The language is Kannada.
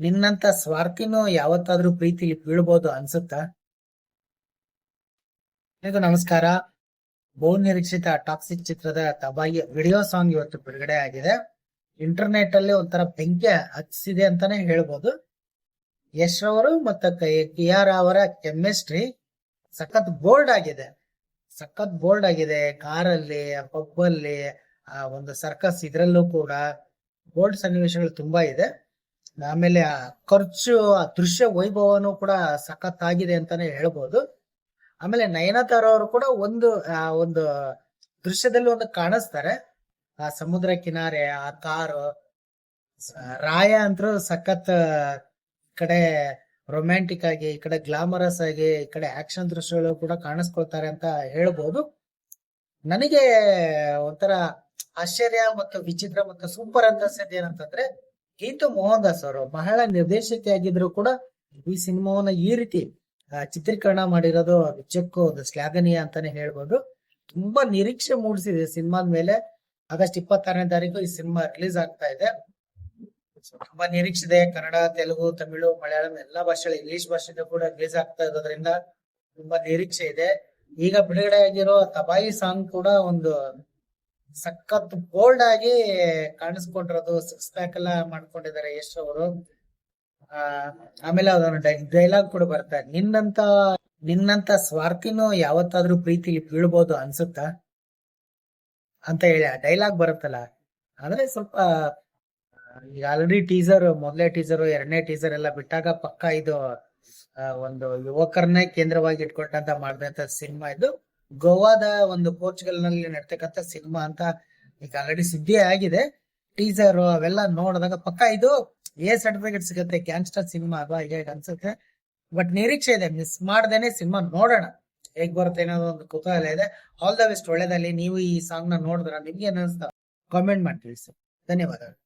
ನಿನ್ನಂತ ಸ್ವಾರ್ಥಿನೂ ಯಾವತ್ತಾದ್ರೂ ಪ್ರೀತಿಲಿ ಬೀಳ್ಬೋದು ಅನ್ಸುತ್ತಾ? ಇದು ನಮಸ್ಕಾರ. ಬಹು ನಿರೀಕ್ಷಿತ ಟಾಕ್ಸಿಕ್ ಚಿತ್ರದ ತಬಾಯಿ ವಿಡಿಯೋ ಸಾಂಗ್ ಇವತ್ತು ಬಿಡುಗಡೆ ಆಗಿದೆ. ಇಂಟರ್ನೆಟ್ ಅಲ್ಲಿ ಒಂಥರ ಬೆಂಕಿ ಹಚ್ಚಿದೆ ಅಂತಾನೆ ಹೇಳ್ಬೋದು. ಯಶ್ ಅವರು ಮತ್ತು ಕಿಯಾರಾ ಅವರ ಕೆಮಿಸ್ಟ್ರಿ ಸಖತ್ ಬೋಲ್ಡ್ ಆಗಿದೆ. ಕಾರಲ್ಲಿ, ಪಬ್ ಅಲ್ಲಿ, ಒಂದು ಸರ್ಕಸ್ ಇದ್ರಲ್ಲೂ ಕೂಡ ಬೋಲ್ಡ್ ಸನ್ನಿವೇಶಗಳು ತುಂಬಾ ಇದೆ. ಆಮೇಲೆ ಆ ಖರ್ಚು, ಆ ದೃಶ್ಯ ವೈಭವನು ಕೂಡ ಸಖತ್ ಆಗಿದೆ ಅಂತಾನೆ ಹೇಳ್ಬೋದು. ಆಮೇಲೆ ನಯನತಾರ ಅವರು ಕೂಡ ಒಂದು ದೃಶ್ಯದಲ್ಲಿ ಒಂದು ಕಾಣಿಸ್ತಾರೆ. ಆ ಸಮುದ್ರ ಕಿನಾರೆ, ಆ ಕಾರು, ರಾಯ ಅಂತೂ ಸಖತ್ ಕಡೆ ರೊಮ್ಯಾಂಟಿಕ್ ಆಗಿ, ಈ ಕಡೆ ಗ್ಲಾಮರಸ್ ಆಗಿ, ಈ ಕಡೆ ಆಕ್ಷನ್ ದೃಶ್ಯಗಳು ಕೂಡ ಕಾಣಿಸ್ಕೊಳ್ತಾರೆ ಅಂತ ಹೇಳ್ಬೋದು. ನನಗೆ ಒಂಥರ ಆಶ್ಚರ್ಯ ಮತ್ತು ವಿಚಿತ್ರ ಮತ್ತು ಸೂಪರ್ ಅಂತ ಅನ್ಸಿದ್ದು ಏನಂತಂದ್ರೆ, ಗೀತು ಮೋಹನ್ ದಾಸ್ ಅವರು ಬಹಳ ನಿರ್ದೇಶಕಿಯಾಗಿದ್ರು ಕೂಡ ಈ ಸಿನಿಮಾವನ್ನ ಈ ರೀತಿ ಚಿತ್ರೀಕರಣ ಮಾಡಿರೋದು ನಿಜಕ್ಕೂ ಒಂದು ಶ್ಲಾಘನೀಯ ಅಂತಾನೆ ಹೇಳ್ಬೋದು. ತುಂಬಾ ನಿರೀಕ್ಷೆ ಮೂಡಿಸಿದೆ ಸಿನಿಮಾದ ಮೇಲೆ. ಆಗಸ್ಟ್ 26ನೇ ತಾರೀಕು ಈ ಸಿನಿಮಾ ರಿಲೀಸ್ ಆಗ್ತಾ ಇದೆ. ತುಂಬಾ ನಿರೀಕ್ಷೆ ಇದೆ. ಕನ್ನಡ, ತೆಲುಗು, ತಮಿಳು, ಮಲಯಾಳಂ ಎಲ್ಲಾ ಭಾಷೆಗಳು, ಇಂಗ್ಲಿಷ್ ಭಾಷೆಗೂ ಕೂಡ ರಿಲೀಸ್ ಆಗ್ತಾ ಇರೋದ್ರಿಂದ ತುಂಬಾ ನಿರೀಕ್ಷೆ ಇದೆ. ಈಗ ಬಿಡುಗಡೆ ಆಗಿರೋ ತಬಾಯಿ ಸಾಂಗ್ ಕೂಡ ಒಂದು ಸಖತ್ ಬೋಲ್ಡ್ ಆಗಿ ಕಾಣಿಸ್ಕೊಂಡಿರೋದು. ಸಿಕ್ಸ್ ಪ್ಯಾಕ್ ಎಲ್ಲ ಮಾಡ್ಕೊಂಡಿದ್ದಾರೆ ಯಶ್ ಅವರು. ಆಮೇಲೆ ಅದೊಂದು ಡೈಲಾಗ್ ಕೂಡ ಬರ್ತಾರೆ, ನಿನ್ನಂತ ಸ್ವಾರ್ಥಿನೂ ಯಾವತ್ತಾದ್ರೂ ಪ್ರೀತಿಲಿ ಬೀಳ್ಬೋದು ಅನ್ಸುತ್ತಾ ಅಂತ ಹೇಳಿ ಆ ಡೈಲಾಗ್ ಬರುತ್ತಲ್ಲ. ಅಂದ್ರೆ ಸ್ವಲ್ಪ ಈಗ ಆಲ್ರೆಡಿ ಮೊದಲೇ ಟೀಸರ್, ಎರಡನೇ ಟೀಸರ್ ಎಲ್ಲ ಬಿಟ್ಟಾಗ ಪಕ್ಕ ಇದು ಒಂದು ಯುವಕರನ್ನೇ ಕೇಂದ್ರವಾಗಿ ಇಟ್ಕೊಂಡಂತ ಮಾಡಿದಂತ ಸಿನಿಮಾ ಇದು. ಗೋವಾದ ಒಂದು ಪೋರ್ಚುಗಲ್ ನಲ್ಲಿ ನಡ್ತಕ್ಕಂಥ ಸಿನಿಮಾ ಅಂತ ಈಗ ಆಲ್ರೆಡಿ ಸುದ್ದಿ ಆಗಿದೆ. ಟೀಸರ್ ಅವೆಲ್ಲ ನೋಡಿದಾಗ ಪಕ್ಕ ಇದು ಸರ್ಟಿಫಿಕೇಟ್ ಸಿಗುತ್ತೆ, ಗ್ಯಾಂಗ್ಸ್ಟರ್ ಸಿನಿಮಾ ಅಲ್ವಾ, ಈಗ ಅನ್ಸುತ್ತೆ. ಬಟ್ ನಿರೀಕ್ಷೆ ಇದೆ, ಮಿಸ್ ಮಾಡ್ದೇನೆ ಸಿನಿಮಾ ನೋಡೋಣ ಹೇಗ್ ಬರುತ್ತೆ ಅನ್ನೋದು ಒಂದು ಕುತೂಹಲ ಇದೆ. ಆಲ್ ದ ಬೆಸ್ಟ್, ಒಳ್ಳೇದಲ್ಲಿ. ನೀವು ಈ ಸಾಂಗ್ ನ ನೋಡಿದ್ರ ನಿಮ್ಗೆ ಏನ್ ಅನ್ಸ್ತಾ ಕಾಮೆಂಟ್ ಮಾಡಿ ತಿಳಿಸಿ. ಧನ್ಯವಾದಗಳು.